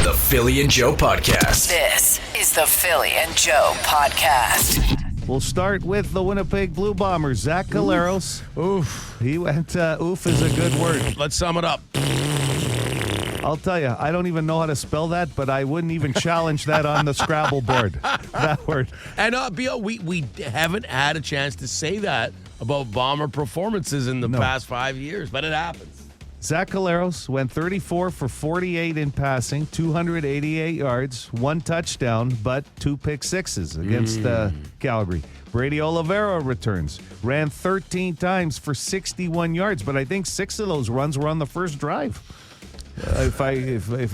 The Philly and Joe Podcast. This is the Philly and Joe Podcast. We'll start with the Winnipeg Blue Bombers, Zach Caleros. Oof. He went, oof is a good word. Let's sum it up. I'll tell you, I don't even know how to spell that, but I wouldn't even challenge that on the Scrabble board, that word. And we haven't had a chance to say that about Bomber performances in the past 5 years, but it happens. Zach Caleros went 34 for 48 in passing, 288 yards, one touchdown, but two pick sixes against Calgary. Brady Oliveira returns, ran 13 times for 61 yards, but I think 6 of those runs were on the first drive. If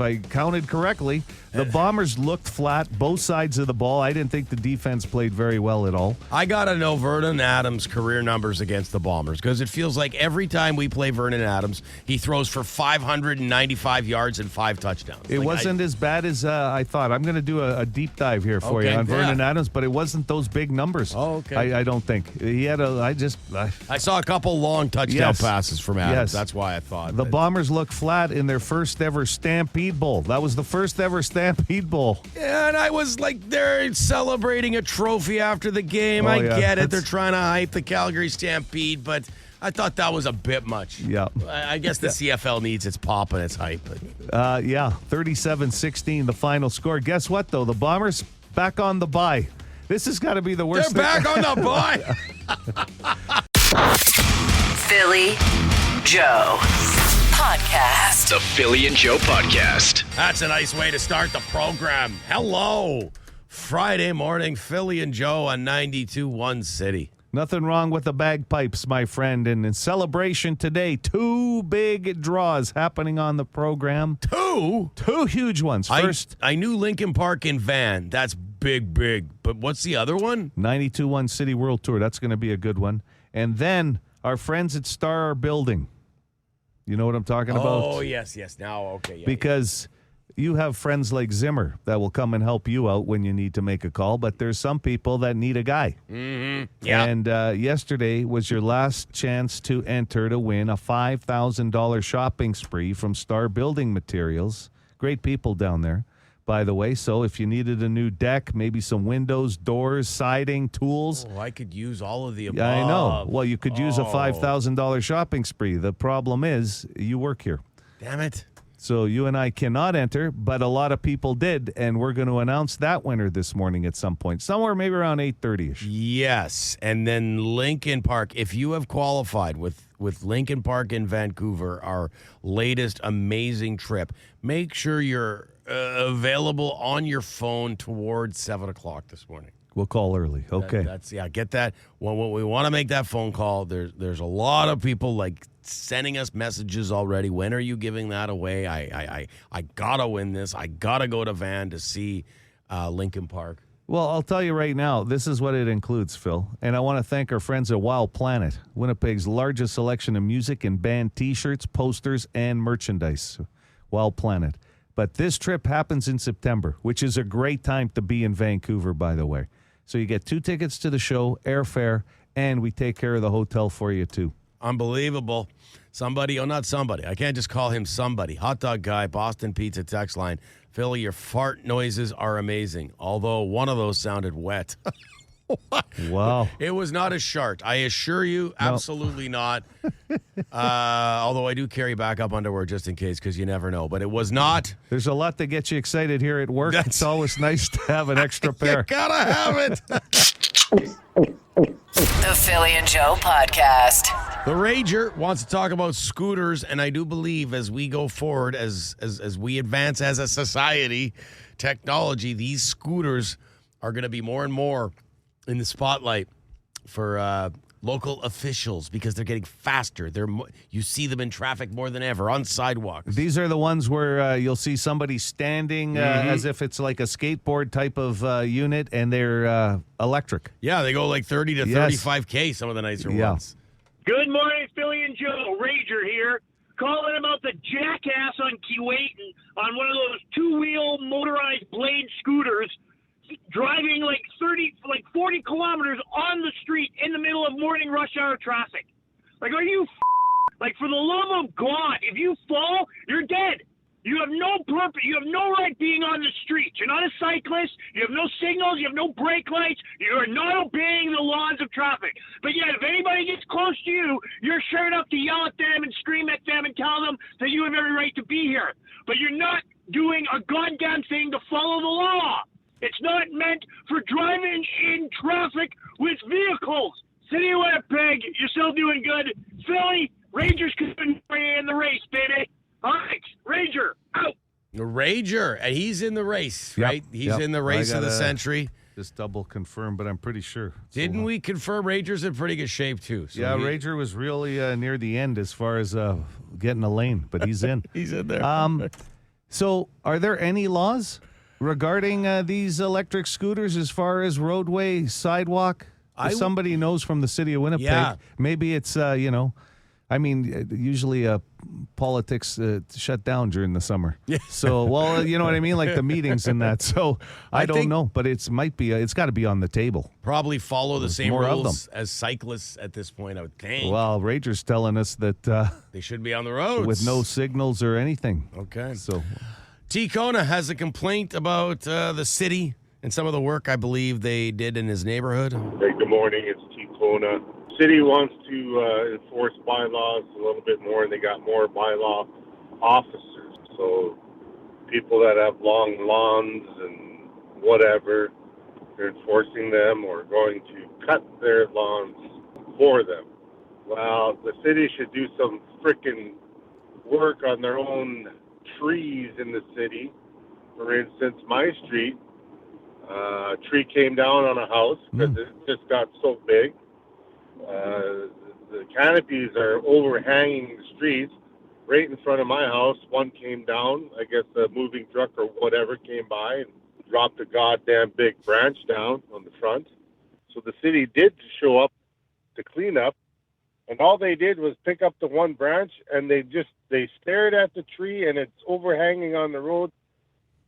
I counted correctly, the Bombers looked flat, both sides of the ball. I didn't think the defense played very well at all. I got to know Vernon Adams' career numbers against the Bombers because it feels like every time we play Vernon Adams, he throws for 595 yards and 5 touchdowns. It wasn't as bad as I thought. I'm going to do a deep dive here for you on Vernon Adams, but it wasn't those big numbers. Oh, okay. I don't think. He had I saw a couple long touchdown passes from Adams. Yes. That's why I thought. The Bombers looked flat in their first ever Stampede Bowl. That was the first ever Stampede Bowl. Yeah, and I was like, they're celebrating a trophy after the game. I get it. They're trying to hype the Calgary Stampede, but I thought that was a bit much. Yeah. I guess the CFL needs its pop and its hype. 37-16, the final score. Guess what, though? The Bombers back on the bye. This has got to be the worst. They're back on the bye. Philly Joe Podcast. The Philly and Joe Podcast. That's a nice way to start the program. Hello. Friday morning, Philly and Joe on 92.1 City. Nothing wrong with the bagpipes, my friend. And in celebration today, 2 big draws happening on the program. 2 huge ones. First, I knew Linkin Park in Van. That's big. But what's the other one? 92.1 City World Tour. That's going to be a good one. And then our friends at Star Building. You know what I'm talking about? Oh, yes. Now, okay. Yeah, because you have friends like Zimmer that will come and help you out when you need to make a call, but there's some people that need a guy. Mm-hmm. Yeah. And yesterday was your last chance to enter to win a $5,000 shopping spree from Star Building Materials. Great people down there, by the way. So if you needed a new deck, maybe some windows, doors, siding, tools. Oh, I could use all of the above. Yeah, I know. Well, you could use a $5,000 shopping spree. The problem is you work here. Damn it. So you and I cannot enter, but a lot of people did, and we're going to announce that winner this morning at some point, somewhere maybe around 8:30ish. Yes, and then Linkin Park. If you have qualified with Linkin Park in Vancouver, our latest amazing trip, make sure you're available on your phone towards 7 o'clock this morning. We'll call early. Okay. Get that. When we want to make that phone call, there's a lot of people like sending us messages already. When are you giving that away? I gotta win this. I gotta go to Van to see Linkin Park. Well, I'll tell you right now, this is what it includes, Phil. And I want to thank our friends at Wild Planet, Winnipeg's largest selection of music and band T-shirts, posters, and merchandise. Wild Planet. But this trip happens in September, which is a great time to be in Vancouver, by the way. So you get 2 tickets to the show, airfare, and we take care of the hotel for you, too. Unbelievable. Not somebody. I can't just call him somebody. Hot dog guy, Boston Pizza text line. Philly, your fart noises are amazing, although one of those sounded wet. Wow. It was not a shart. I assure you, absolutely not. Although I do carry backup underwear just in case because you never know. But it was not. There's a lot that gets you excited here at work. It's always nice to have an extra pair. You gotta have it. The Philly and Joe Podcast. The Rager wants to talk about scooters, and I do believe as we go forward, as we advance as a society, technology, these scooters are going to be more and more in the spotlight for local officials because they're getting faster. You see them in traffic more than ever on sidewalks. These are the ones where you'll see somebody standing as if it's like a skateboard type of unit, and they're electric. Yeah, they go like 30 to 35K, some of the nicer ones. Good morning, Philly and Joe. Rager here. Calling about the jackass on Keewatin on one of those 2-wheel motorized blade scooters driving like 40 kilometers on the street in the middle of morning rush hour traffic. Like, are you like, for the love of God, if you fall, you're dead. You have no purpose. You have no right being on the streets. You're not a cyclist. You have no signals. You have no brake lights. You are not obeying the laws of traffic. But yet, if anybody gets close to you, you're sure enough to yell at them and scream at them and tell them that you have every right to be here. But you're not doing a goddamn thing to follow the law. It's not meant for driving in traffic with vehicles. City of Winnipeg, you're still doing good. Philly, Rangers couldn't be in the race, baby. All right, Ranger, out. The Rager, and he's in the race, Yep, right? He's yep. in the race I of the gotta century. Just double confirm, but I'm pretty sure. Didn't we confirm Rangers in pretty good shape, too? So Yeah, Rager was really near the end as far as getting a lane, but he's in. He's in there. So, are there any laws regarding these electric scooters as far as roadway, sidewalk? If somebody knows from the city of Winnipeg, Yeah. maybe it's, usually politics shut down during the summer. Yeah. So, well, you know what I mean? Like the meetings and that. So, I don't think- know, but it's got to be on the table. Probably follow the same more of rules as cyclists at this point, I would think. Well, Rager's telling us that They should be on the roads. with no signals or anything. Okay. So, T. Kona has a complaint about the city and some of the work I believe they did in his neighborhood. Hey, good morning. It's T. Kona. City wants to enforce bylaws a little bit more, and they got more bylaw officers. So people that have long lawns and whatever, they're enforcing them or going to cut their lawns for them. Well, the city should do some frickin' work on their own trees in the city. For instance, my street, a tree came down on a house because it just got so big. The canopies are overhanging the streets right in front of my house. One came down. I guess a moving truck or whatever came by and dropped a goddamn big branch down on the front. So the city did show up to clean up, and all they did was pick up the one branch, and they stared at the tree, and it's overhanging on the road.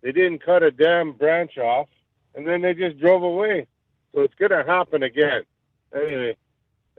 They didn't cut a damn branch off, and then they just drove away. So it's going to happen again. Anyway,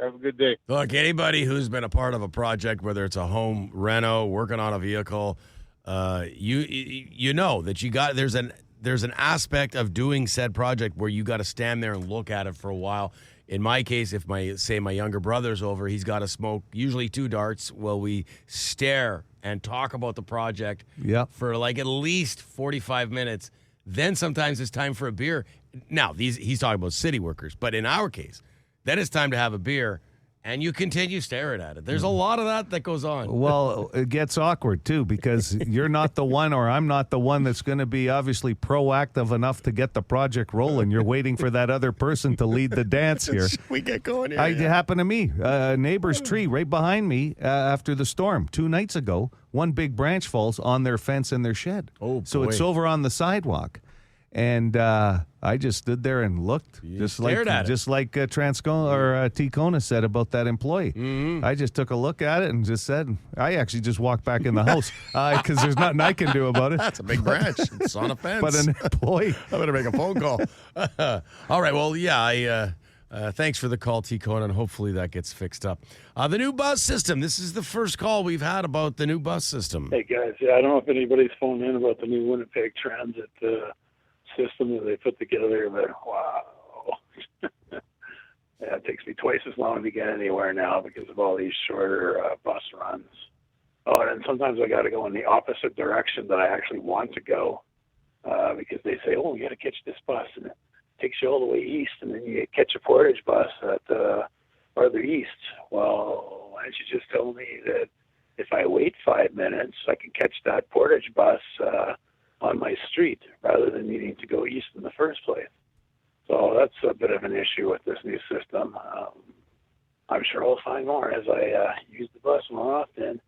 have a good day. Look, anybody who's been a part of a project, whether it's a home reno, working on a vehicle, you know that there's an aspect of doing said project where you got to stand there and look at it for a while. In my case, if my younger brother's over, he's got to smoke usually 2 darts while we stare and talk about the project for like at least 45 minutes. Then sometimes it's time for a beer. Now, he's talking about city workers, but in our case, then it's time to have a beer, and you continue staring at it. There's a lot of that goes on. well, it gets awkward, too, because you're not the one or I'm not the one that's going to be obviously proactive enough to get the project rolling. You're waiting for that other person to lead the dance here. We get going here. It happened to me. A neighbor's tree right behind me after the storm 2 nights ago. One big branch falls on their fence in their shed. Oh, so boy. it's over on the sidewalk. And I just stood there and looked, just like Transcona or T. Kona said about that employee. Mm-hmm. I just took a look at it and just said, I actually just walked back in the house because there's nothing I can do about it. That's a big branch. It's on a fence. But an employee. I'm going to make a phone call. All right. Well, yeah, thanks for the call, T. Kona, and hopefully that gets fixed up. The new bus system. This is the first call we've had about the new bus system. Hey, guys. Yeah, I don't know if anybody's phoned in about the new Winnipeg Transit system that they put together, but wow. Yeah, it takes me twice as long to get anywhere now because of all these shorter bus runs. Oh, and sometimes I got to go in the opposite direction that I actually want to go because they say, oh, you got to catch this bus, and it takes you all the way east, and then you catch a Portage bus at farther east. Well, why don't you just tell me that if I wait 5 minutes, I can catch that Portage bus on my street rather than needing to go east in the first place. So that's a bit of an issue with this new system. I'm sure I'll find more as I use the bus more often.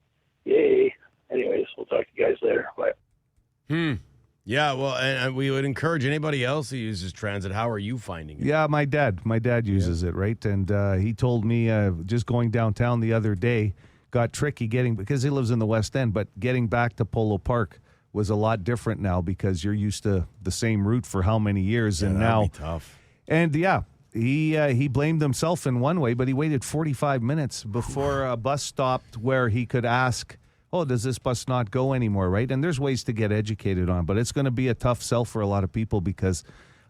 Yay. Anyways, we'll talk to you guys later. Bye. Yeah, well, and we would encourage anybody else who uses transit. How are you finding it? Yeah, my dad uses it, right? And he told me just going downtown the other day got tricky because he lives in the West End, but getting back to Polo Park was a lot different now because you're used to the same route for how many years, and now that'd be tough. And yeah, he blamed himself in one way, but he waited 45 minutes before a bus stopped where he could ask oh, does this bus not go anymore, right? And there's ways to get educated on, but it's going to be a tough sell for a lot of people because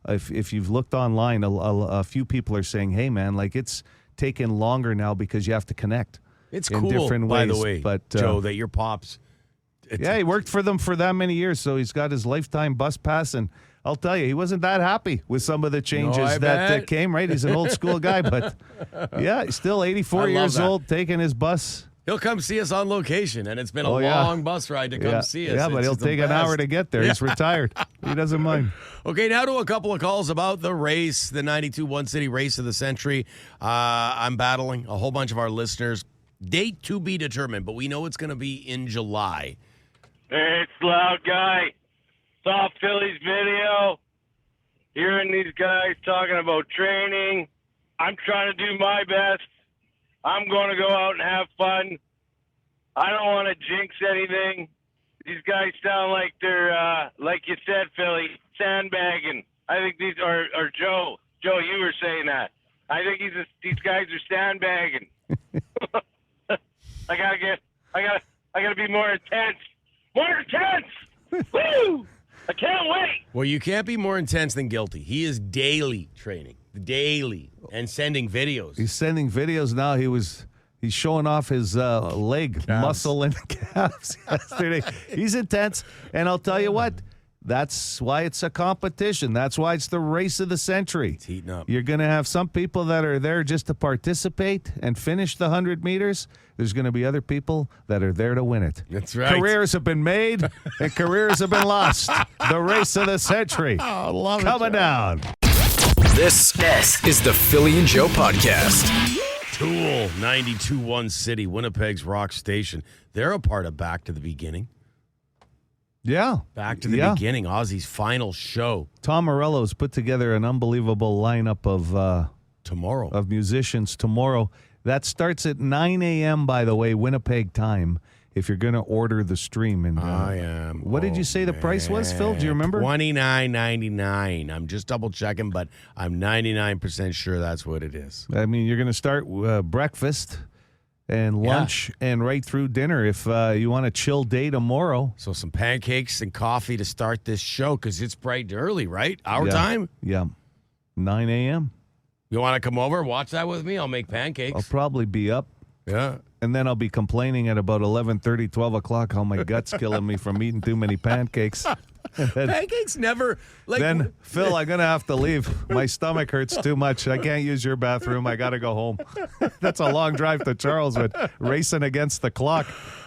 if you've looked online, a few people are saying, hey, man, like it's taken longer now because you have to connect. It's in cool, different by ways, the way, but, Joe, that your pops... Yeah, he worked for them for that many years, so he's got his lifetime bus pass, and I'll tell you, he wasn't that happy with some of the changes that came, right? He's an old school guy, but yeah, he's still 84 years old, taking his bus. He'll come see us on location, and it's been a long bus ride to come see us. Yeah, but he'll take an hour to get there. He's retired. He doesn't mind. Okay, now to a couple of calls about the race, the 92-1 City Race of the Century. I'm battling a whole bunch of our listeners. Date to be determined, but we know it's going to be in July. Hey, it's Loud Guy. Saw Philly's video. Hearing these guys talking about training. I'm trying to do my best. I'm going to go out and have fun. I don't want to jinx anything. These guys sound like they're, like you said, Philly, sandbagging. I think these are Joe. Joe, you were saying that. I think these guys are sandbagging. I gotta be more intense. More intense! Woo! I can't wait! Well, you can't be more intense than guilty. He is daily training. Daily. And sending videos. He's sending videos now. He's showing off his leg muscle and calves yesterday. He's intense. And I'll tell you what, that's why it's a competition. That's why it's the race of the century. It's heating up. You're going to have some people that are there just to participate and finish the 100 meters. There's going to be other people that are there to win it. That's right. Careers have been made and careers have been lost. The race of the century. Oh, love Coming down. This is the Philly and Joe podcast. Tool, 92-1 City, Winnipeg's rock station. They're a part of Back to the Beginning. Yeah. Back to the beginning, Ozzy's final show. Tom Morello's put together an unbelievable lineup of musicians tomorrow. That starts at 9 a.m., by the way, Winnipeg time, if you're going to order the stream. And I am. What did you say the price was, Phil? Do you remember? $29.99. I'm just double-checking, but I'm 99% sure that's what it is. I mean, you're going to start breakfast and lunch and right through dinner if you want a chill day tomorrow. So some pancakes and coffee to start this show because it's bright and early, right? Our time? Yeah. 9 a.m. You want to come over and watch that with me? I'll make pancakes. I'll probably be up. Yeah. And then I'll be complaining at about 11:30, 12 o'clock how my gut's killing me from eating too many pancakes. Pancakes never... Then, Phil, I'm going to have to leave. My stomach hurts too much. I can't use your bathroom. I got to go home. That's a long drive to Charleswood, racing against the clock.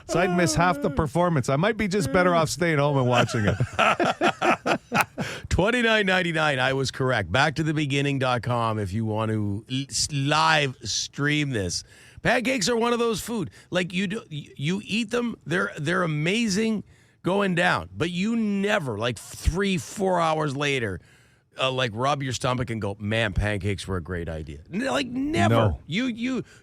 So I'd miss half the performance. I might be just better off staying home and watching it. $29.99. I was correct. Backtothebeginning.com if you want to live stream this. Pancakes are one of those food. Like you eat them, they're amazing going down, but you never, like 3-4 hours later, like rub your stomach and go, man, pancakes were a great idea. Like never. No.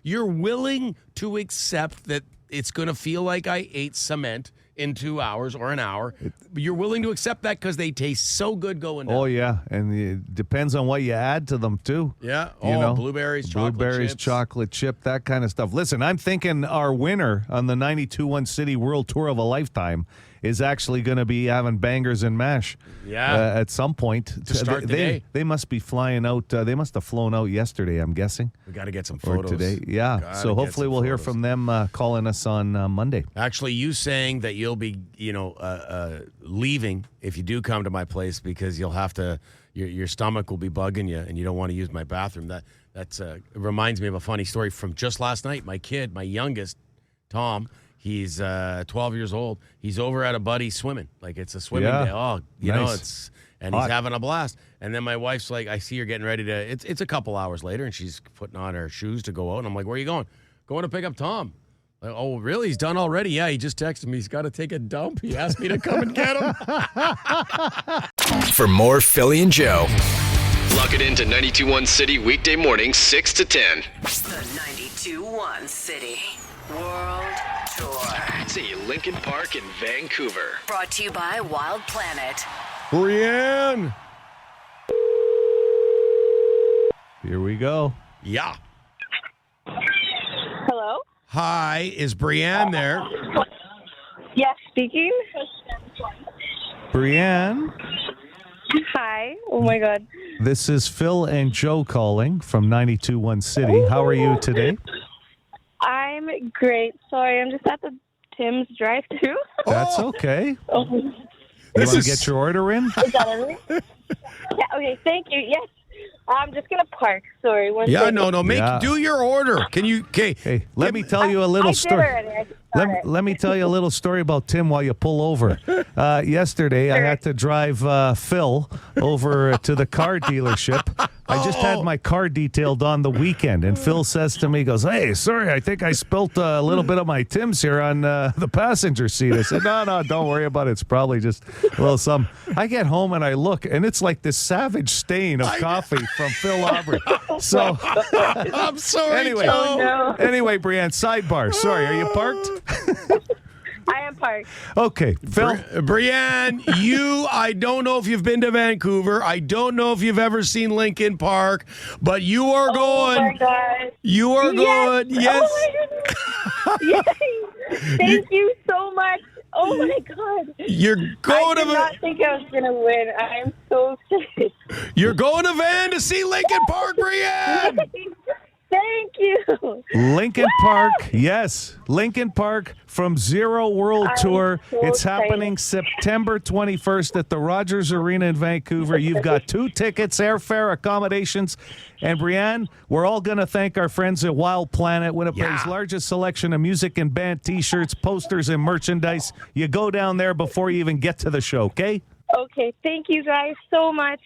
You're willing to accept that it's going to feel like I ate cement in 2 hours or an hour. You're willing to accept that because they taste so good going down. Oh, yeah. And it depends on what you add to them, too. Yeah. You know? Blueberries, Blueberries, chips. chocolate chip, that kind of stuff. Listen, I'm thinking our winner on the 92-1 City World Tour of a Lifetime is actually going to be having bangers and mash at some point. To start the day. They must be flying out. They must have flown out yesterday, I'm guessing. We got to get some Or photos. today. Yeah. Gotta So get hopefully some we'll hear photos. from them calling us on Monday. Actually, you saying that you'll be, leaving if you do come to my place because you'll have to, your stomach will be bugging you and you don't want to use my bathroom. That reminds me of a funny story from just last night. My kid, my youngest, Tom, he's 12 years old. He's over at a buddy swimming. Like it's a swimming day. Oh, nice. And he's having a blast. And then my wife's like, I see her getting ready to, it's a couple hours later and she's putting on her shoes to go out. And I'm like, where are you going? Going to pick up Tom. Like, oh, really? He's done already? Yeah, he just texted me. He's got to take a dump. He asked me to come and get him. For more Philly and Joe, log it into 92.1 City weekday mornings 6 to 10. The 92-1 City World Tour. See Linkin Park in Vancouver. Brought to you by Wild Planet. Brienne. Here we go. Yeah. Hello? Hi, is Brienne there? Speaking. Brienne, Hi. Oh my God. this is Phil and Joe calling from 92.1 City. How are you today? I'm great. Sorry, I'm just at the Tim's drive-thru. That's okay. Oh, You This want is- to get your order in? is that everything? Yeah. Okay. Thank you. Yes. I'm just gonna park. Sorry. One Yeah, second. no. Yeah. Do your order. Can you? Okay. Hey, let me tell you a I little did story. already. I just got it. Let me tell you a little story about Tim while you pull over. Yesterday, I had to drive Phil over to the car dealership. I just had my car detailed on the weekend, and Phil says to me, he goes, "Hey, sorry, I think I spilt a little bit of my Tim's here on the passenger seat." I said, No, don't worry about it. It's probably just a little something. I get home and I look, and it's like this savage stain of coffee from Phil Aubrey. So I'm sorry, anyway, Joe. No. anyway, Brianne, sidebar. Sorry, are you parked? I am parked. Okay, Phil. Brianne, I don't know if you've been to Vancouver. I don't know if you've ever seen Linkin Park, but you are Oh my going. God. You are going. Yes. Oh my goodness. Yay. Thank you so much. Oh my God. You're I going did to not think I was gonna win. I am so excited. You're going to Van to see Linkin Park, Brianne. Thank you. Linkin Park, yes. Linkin Park from Zero World I'm Tour. so It's excited. happening September 21st at the Rogers Arena in Vancouver. You've got 2 tickets, airfare, accommodations. And Brianne, we're all going to thank our friends at Wild Planet, Winnipeg's largest selection of music and band T-shirts, posters, and merchandise. You go down there before you even get to the show, okay? Okay, thank you guys so much.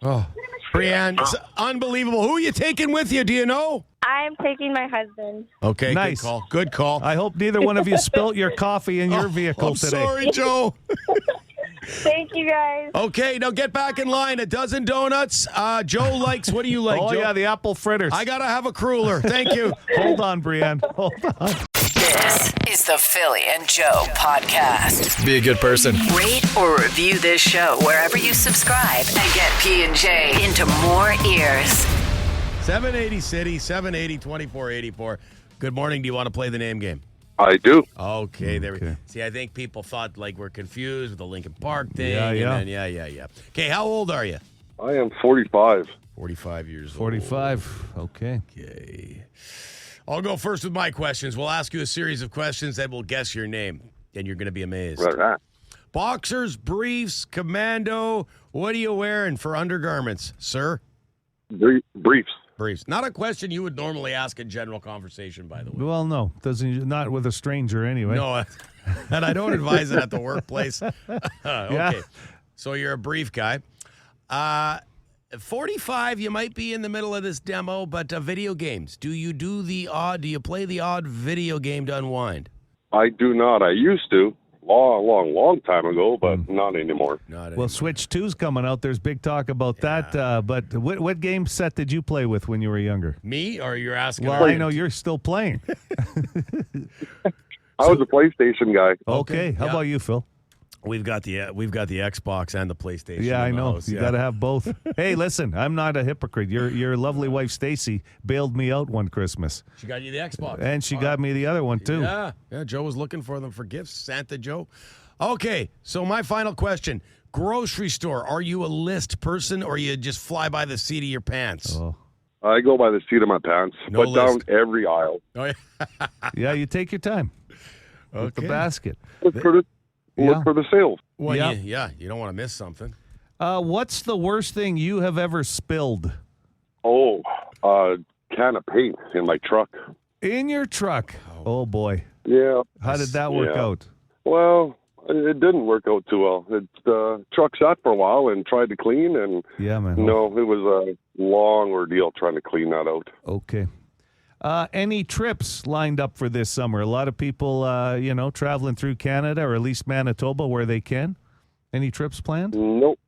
Oh, Brianne, it's unbelievable. Who are you taking with you? Do you know? I am taking my husband. Okay, Nice. good call. Good call. I hope neither one of you spilt your coffee in your vehicle I'm today. sorry, Joe. Thank you guys. Okay, now get back in line. A dozen donuts. Joe likes, what do you like, Oh, Joe? yeah, the apple fritters. I got to have a cruller. Thank you. Hold on, Brianne. Hold on. This is the Philly and Joe podcast. Be a good person. Rate or review this show wherever you subscribe and get P&J into more ears. 780 City, 780 2484. Good morning. Do you want to play the name game? I do. Okay, there we Okay. See, I think people thought like we're confused with the Linkin Park thing. Yeah, yeah. And then, yeah. Okay, how old are you? I am 45. 45 years old. 45. Okay. Okay. I'll go first with my questions. We'll ask you a series of questions that will guess your name, and you're going to be amazed. Right. Boxers, briefs, commando. What are you wearing for undergarments, sir? Briefs. Briefs. Not a question you would normally ask in general conversation, by the way. Well, no, doesn't not with a stranger anyway. No, and I don't advise it at the workplace. Okay. So you're a brief guy. 45, you might be in the middle of this demo, but video games. Do you play the odd video game to unwind? I do not. I used to. Long time ago, but not anymore. Not Well, anymore. Switch 2's coming out. There's big talk about that. But what game set did you play with when you were younger? Me, or you're asking? Well, I know you're still playing. I was a PlayStation guy. Okay. How yeah. about you, Phil? We've got the Xbox and the PlayStation. Yeah, I in the know. house, You yeah. got to have both. Hey, listen, I'm not a hypocrite. Your lovely wife, Stacy, bailed me out one Christmas. She got you the Xbox, And she got me the other one, too. Yeah. Joe was looking for them for gifts. Santa Joe. Okay, so my final question: grocery store. Are you a list person, or you just fly by the seat of your pants? Oh. I go by the seat of my pants, No but down list. every aisle. Oh, yeah. Yeah, you take your time with the Okay. basket. Look for the sales. Well, Yeah. you don't want to miss something. What's the worst thing you have ever spilled Oh, can of paint in my truck. in your truck? Oh, boy. Yeah. How did that work Yeah. out? Well, it didn't work out too well. The truck sat for a while and tried to clean, and Yeah, man. no, it was a long ordeal trying to clean that out. Okay. Any trips lined up for this summer? A lot of people, traveling through Canada or at least Manitoba where they can. Any trips planned? Nope,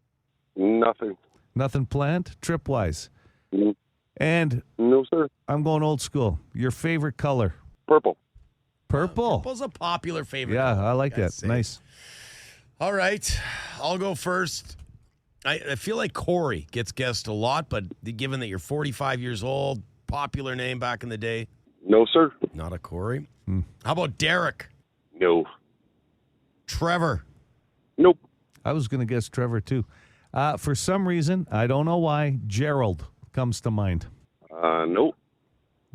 nothing. Nothing planned, trip-wise. Mm. And No, sir. I'm going old school. Your favorite color? Purple. Purple. Purple's a popular favorite. Yeah, color, I like gotta that. say. Nice. All right, I'll go first. I feel like Corey gets guessed a lot, but given that you're 45 years old, popular name back in the day, No, sir. not a Corey. How about Derek? No. Trevor. Nope. I was going to guess Trevor, too. For some reason, I don't know why, Gerald comes to mind. Nope.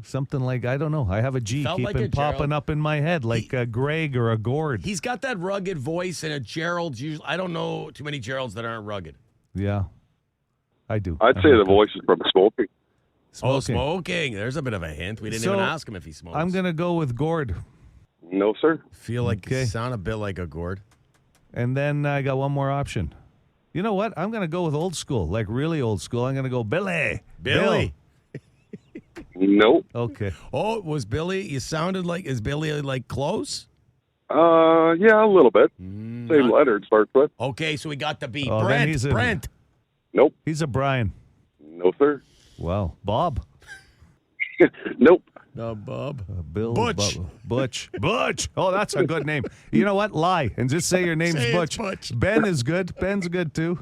Something like, I don't know. I have a G Felt like keeping a popping Gerald. up in my head, like a Greg or a Gord. He's got that rugged voice, and a Gerald's usually. I don't know too many Geralds that aren't rugged. Yeah, I do. I'd say the voice is from smoking. Oh, smoking. There's a bit of a hint. We didn't So, even ask him if he smokes. I'm going to go with Gord. No, sir. Feel like Okay. sound a bit like a gourd. And then I got one more option. You know what? I'm going to go with old school, like really old school. I'm going to go Billy. Billy. Nope. Bill. Okay. Oh, it was Billy? You sounded like, is Billy like close? Yeah, a little bit. Same letter it starts with. Okay, so we got the B. Oh, then Brent. he's a- Brent. Nope. He's a Brian. No, sir. Well, Bob. Nope. No, Bob. Bill. Butch. Butch. Butch. Oh, that's a good name. You know what? Lie and just say your name's Say it's Butch. Butch. Ben is good. Ben's good too.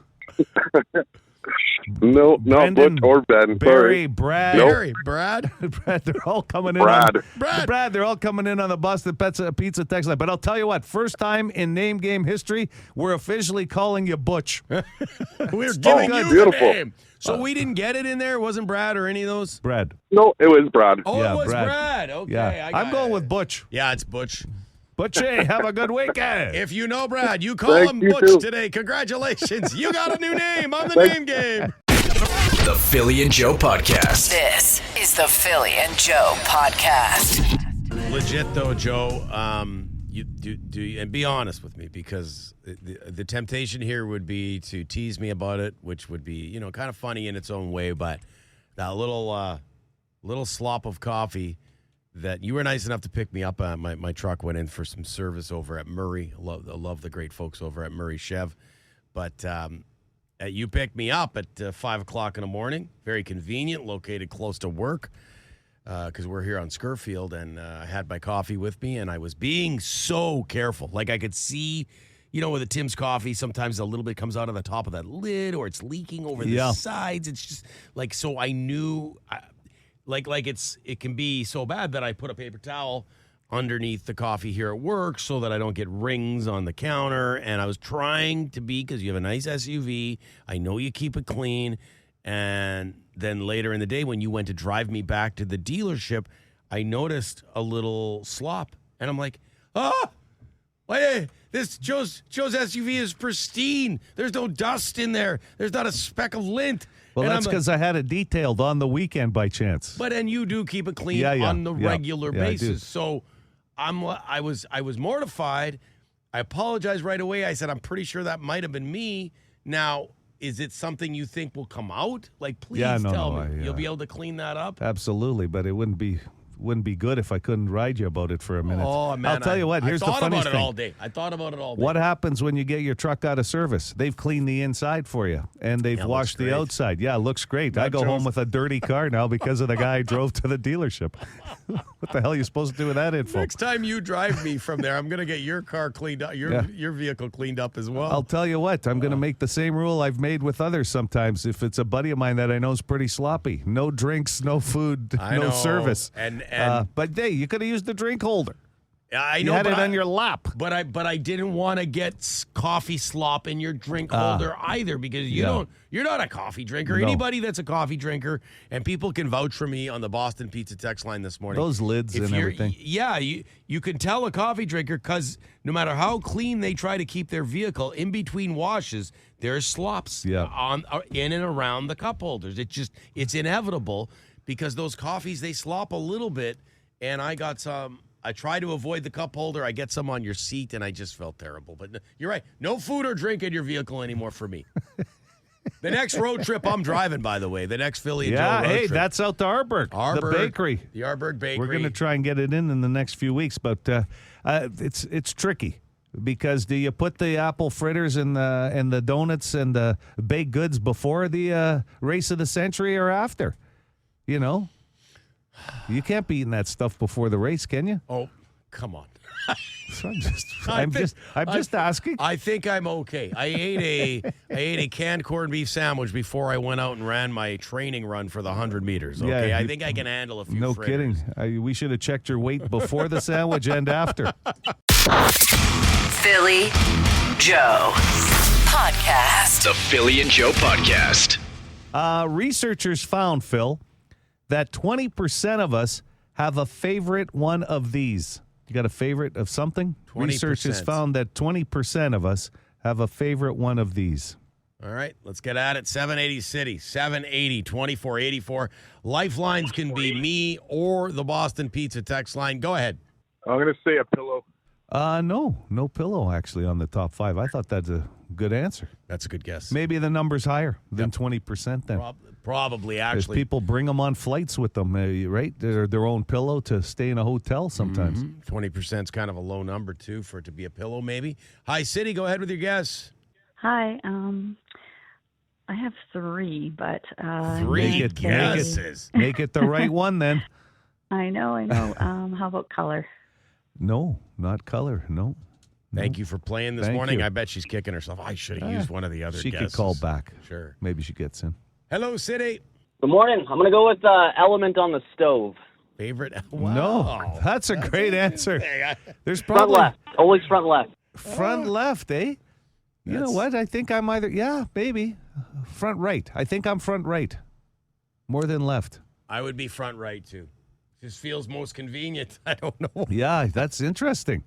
No, not Brendan, Butch or Ben. Barry, Sorry. Brad. Nope. Barry. Brad. Brad, they're all coming in. Brad. Brad. They're all coming in on the Boston Pizza text line. But I'll tell you what, first time in name game history, we're officially calling you Butch. We're giving good. you Beautiful. the name. So we didn't get it in there? It wasn't Brad or any of those? Brad. No, it was Brad. Oh, Yeah, it was Brad. Brad. Okay. Yeah. I I'm got going it. with Butch. Yeah, it's Butch. Butch, hey, have a good weekend. If you know Brad, you call Thank him you Butch too. today. Congratulations. You got a new name on the Thank- name game. The Philly and Joe Podcast. This is the Philly and Joe podcast. Legit though, Joe. You do and be honest with me, because the temptation here would be to tease me about it, which would be kind of funny in its own way. But that little slop of coffee that you were nice enough to pick me up at, my truck went in for some service over at Murray. I love the great folks over at Murray Chev, but. You picked me up at 5 o'clock in the morning. Very convenient, located close to work, because we're here on Scurfield, and I had my coffee with me, and I was being so careful. Like I could see, with a Tim's coffee, sometimes a little bit comes out of the top of that lid, or it's leaking over the sides. It's just like, so I knew, it can be so bad that I put a paper towel underneath the coffee here at work so that I don't get rings on the counter. And I was trying to be, because you have a nice SUV, I know you keep it clean. And then later in the day, when you went to drive me back to the dealership, I noticed a little slop. And I'm like, hey, this Joe's SUV is pristine. There's no dust in there. There's not a speck of lint. Well, And that's I'm like, because I had it detailed on the weekend by chance. But and you do keep it clean Yeah, on the regular Yeah, I do. basis. So I was mortified. I apologized right away. I said, I'm pretty sure that might have been me. Now, is it something you think will come out? Like, please tell me. You'll be able to clean that up? Absolutely, but it wouldn't be good if I couldn't ride you about it for a minute. Oh, man. I'll tell you what, here's the funny thing. I thought about it all day. I thought about it all day. What happens when you get your truck out of service? They've cleaned the inside for you, and they've washed the great. outside. Yeah, it looks great. I go home with a dirty car now because of the guy I drove to the dealership. What the hell are you supposed to do with that info? Next time you drive me from there, I'm going to get your car cleaned up, your vehicle cleaned up as well. I'll tell you what, I'm going to make the same rule I've made with others sometimes. If it's a buddy of mine that I know is pretty sloppy, no drinks, no food, I no know. service. And but hey, you could have used the drink holder. I You know, had but it on your lap. But I didn't want to get coffee slop in your drink holder either, because you're not a coffee drinker. No. Anybody that's a coffee drinker, and people can vouch for me on the Boston Pizza text line this morning. Those lids If and you're- everything. Yeah, you can tell a coffee drinker, because no matter how clean they try to keep their vehicle, in between washes, there's slops in and around the cup holders. It's inevitable, because those coffees, they slop a little bit, and I got some. I try to avoid the cup holder. I get some on your seat, and I just felt terrible. But you're right. No food or drink in your vehicle anymore for me. The next road trip I'm driving, by the way, the next Philly and Joe road trip. That's out to Arberg, the bakery. The Arberg Bakery. We're going to try and get it in the next few weeks, but it's tricky. Because do you put the apple fritters and the donuts and the baked goods before the race of the century or after? You can't be eating that stuff before the race, can you? Oh, come on. So I'm just asking. I think I'm okay. I ate a canned corned beef sandwich before I went out and ran my training run for the 100 meters. Okay, Yeah, I think I can handle a few. No fritters. kidding. We should have checked your weight before the sandwich and after. Philly Joe Podcast. The Philly and Joe Podcast. Researchers found, Phil, that 20% of us have a favorite one of these. You got a favorite of something? 20%. Researchers found that 20% of us have a favorite one of these. All right, let's get at it. 780 City, 780-2484. Lifelines can be me or the Boston Pizza text line. Go ahead. I'm going to say a pillow. No pillow actually on the top 5. I thought that's a good answer. That's a good guess. Maybe the number's higher than 20% then. Probably, As actually. people bring them on flights with them, right? Their own pillow to stay in a hotel sometimes. 20% is kind of a low number, too, for it to be a pillow, maybe. Hi, City. Go ahead with your guess. Hi. I have 3, but Three guesses. Make it the right one then. I know. How about color? No, not color. No. Thank you for playing this Thank morning. you. I bet she's kicking herself. I should have used one of the other She guesses. could call back. Sure. Maybe she gets in. Hello, City. Good morning. I'm going to go with element on the stove. Favorite? No, Wow. that's a great answer. There's Front probably left. Always front left. front left, eh? You know what? I think I'm maybe front right. I think I'm front right more than left. I would be front right, too. Just feels most convenient. I don't know. Yeah, that's interesting.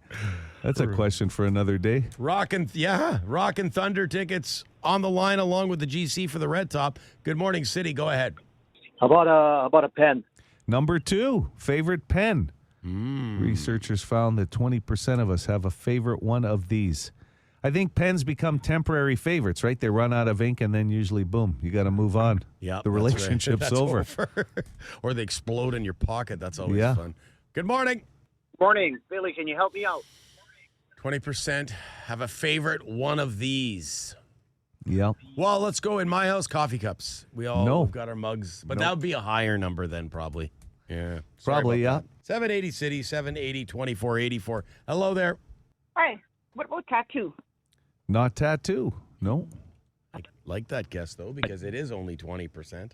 That's a question for another day. Rock and Thunder tickets on the line along with the GC for the Red Top. Good morning, City. Go ahead. How about a pen? Number 2, favorite pen. Researchers found that 20% of us have a favorite one of these. I think pens become temporary favorites, right? They run out of ink and then usually, boom, you got to move on. Yeah, the relationship's That's over. Or they explode in your pocket. That's always Yeah. fun. Good morning. Morning. Billy, can you help me out? 20% have a favorite one of these. Yeah. Well, let's go in my house, coffee cups. We've got our mugs. But that would be a higher number then, probably. Yeah. Probably, yeah. 780 City, 780-2484. Hello there. Hi. What about tattoo? Not tattoo. No. I like that guess, though, because it is only 20%.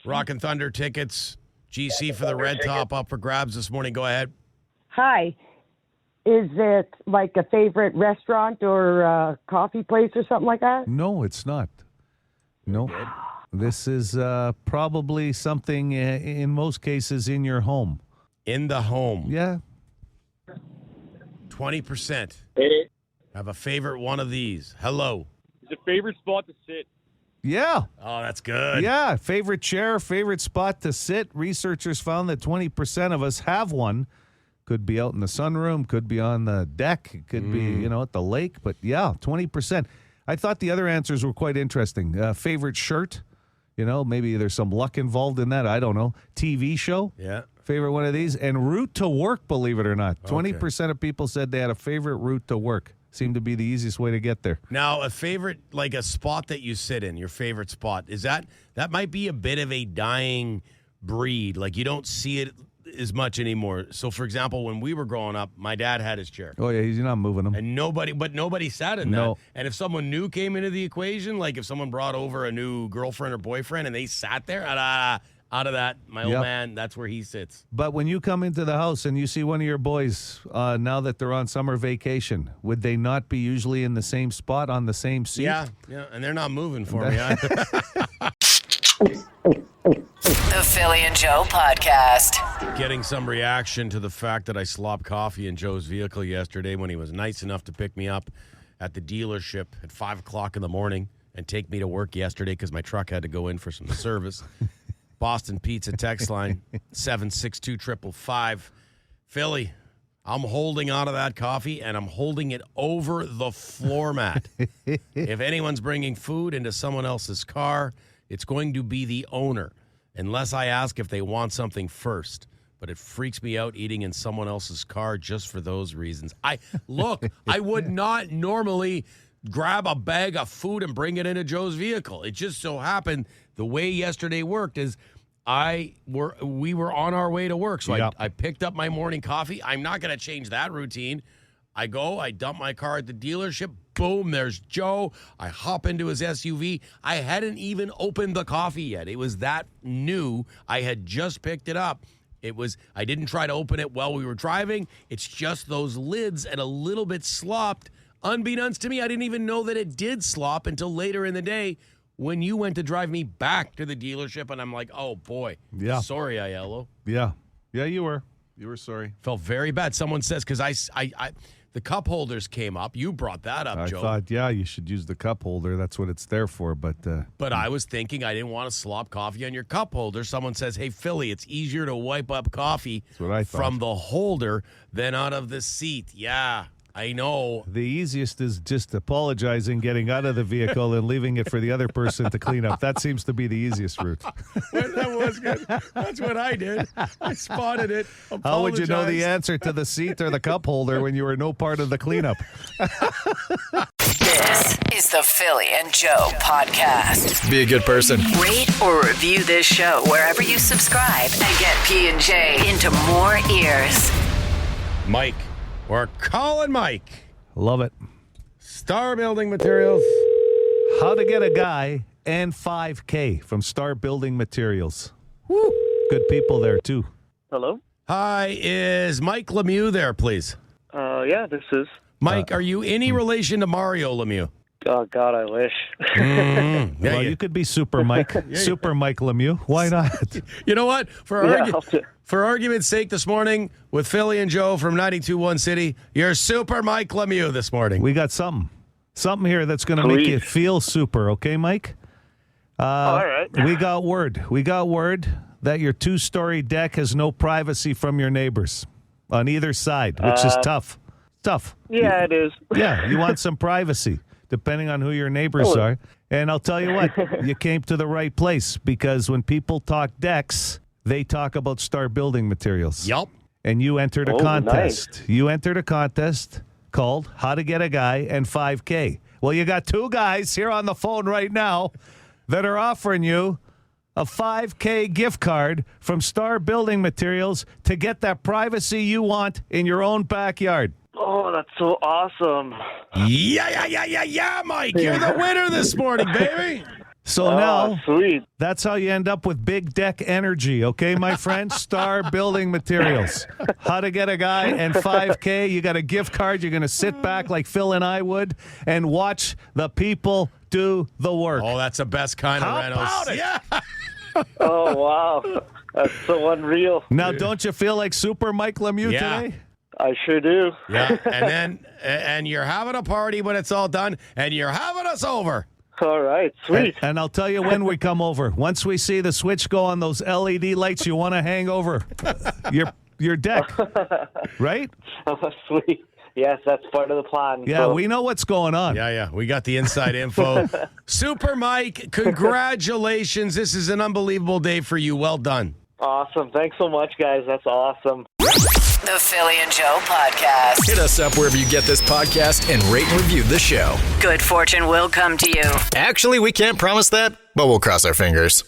Rock and Thunder tickets. GC for the Red Top up for grabs this morning. Go ahead. Hi. Is it like a favorite restaurant or coffee place or something like that? No, it's not. No. This is probably something, in most cases, in your home. In the home. Yeah. 20% have a favorite one of these. Hello. It's a favorite spot to sit. Yeah. Oh, that's good. Yeah. Favorite chair, favorite spot to sit. Researchers found that 20% of us have one. Could be out in the sunroom, could be on the deck, it could be, at the lake. But yeah, 20%. I thought the other answers were quite interesting. Favorite shirt. Maybe there's some luck involved in that. I don't know. TV show. Yeah. Favorite one of these. And route to work, believe it or not. 20% of people said they had a favorite route to work. Seemed to be the easiest way to get there. Now, a favorite, like a spot that you sit in, your favorite spot, is that might be a bit of a dying breed. Like you don't see it as much anymore. So, for example, when we were growing up, my dad had his chair. Oh, yeah, he's not moving them. And nobody sat in that. And if someone new came into the equation, like if someone brought over a new girlfriend or boyfriend and they sat there, out of that, my old man, that's where he sits. But when you come into the house and you see one of your boys, now that they're on summer vacation, would they not be usually in the same spot on the same seat? Yeah, and they're not moving for me either. The Philly and Joe Podcast. Getting some reaction to the fact that I slopped coffee in Joe's vehicle yesterday when he was nice enough to pick me up at the dealership at 5 o'clock in the morning and take me to work yesterday because my truck had to go in for some service. Boston Pizza text line 762-555. Philly, I'm holding on to that coffee and I'm holding it over the floor mat. If anyone's bringing food into someone else's car, it's going to be the owner, unless I ask if they want something first. But it freaks me out eating in someone else's car just for those reasons. I would not normally grab a bag of food and bring it into Joe's vehicle. It just so happened the way yesterday worked is we were on our way to work. So I picked up my morning coffee. I'm not going to change that routine. I go, I dump my car at the dealership. Boom, there's Joe. I hop into his SUV. I hadn't even opened the coffee yet. It was that new. I had just picked it up. I didn't try to open it while we were driving. It's just those lids and a little bit slopped. Unbeknownst to me, I didn't even know that it did slop until later in the day when you went to drive me back to the dealership, and I'm like, oh, boy. Yeah. Sorry, Aiello. Yeah. Yeah, you were. You were sorry. Felt very bad. Someone says, because the cup holders came up. You brought that up, Joe. I thought, yeah, you should use the cup holder. That's what it's there for. But I was thinking I didn't want to slop coffee on your cup holder. Someone says, hey, Philly, it's easier to wipe up coffee that's what I thought. From the holder than out of the seat. Yeah, I know. The easiest is just apologizing, getting out of the vehicle, and leaving it for the other person to clean up. That seems to be the easiest route. That was good. That's what I did. I spotted it. How would you know the answer to the seat or the cup holder when you were no part of the cleanup? This is the Philly and Joe podcast. Be a good person. Rate or review this show wherever you subscribe and get P&J into more ears. Mike. We're calling Mike. Love it. Star Building Materials. How to get a guy and $5K from Star Building Materials. Woo. Good people there, too. Hello? Hi, is Mike Lemieux there, please? Yeah, this is. Mike, are you any relation to Mario Lemieux? Oh, God, I wish. Well, you could be Super Mike. Super Mike Lemieux. Why not? You know what? For argument's sake this morning, with Philly and Joe from 92.1 City, you're Super Mike Lemieux this morning. We got something here that's going to make you feel super, okay, Mike? All right. We got word that your 2-story deck has no privacy from your neighbors on either side, which is tough. Tough. Yeah, it is. Yeah, you want some privacy, depending on who your neighbors are. And I'll tell you what, you came to the right place, because when people talk decks, they talk about Star Building Materials. Yep. And you entered a contest. Nice. You entered a contest called How to Get a Guy and $5K. Well, you got 2 guys here on the phone right now that are offering you a $5K gift card from Star Building Materials to get that privacy you want in your own backyard. Oh, that's so awesome. Yeah, Mike. You're the winner this morning, baby. So now, sweet. That's how you end up with big deck energy, okay, my friend? Star Building Materials. How to get a guy and $5K. You got a gift card. You're going to sit back like Phil and I would and watch the people do the work. Oh, that's the best kind of rentals. How about it? Yeah. Oh, wow. That's so unreal. Now, don't you feel like Super Mike Lemieux today? I sure do. Yeah, and you're having a party when it's all done, and you're having us over. All right, sweet. And I'll tell you when we come over. Once we see the switch go on those LED lights, you want to hang over your deck, right? Oh, sweet. Yes, that's part of the plan. Yeah, we know what's going on. Yeah. We got the inside info. Super Mike, congratulations. This is an unbelievable day for you. Well done. Awesome. Thanks so much, guys. That's awesome. The Philly and Joe podcast. Hit us up wherever you get this podcast and rate and review the show. Good fortune will come to you. Actually, we can't promise that, but we'll cross our fingers.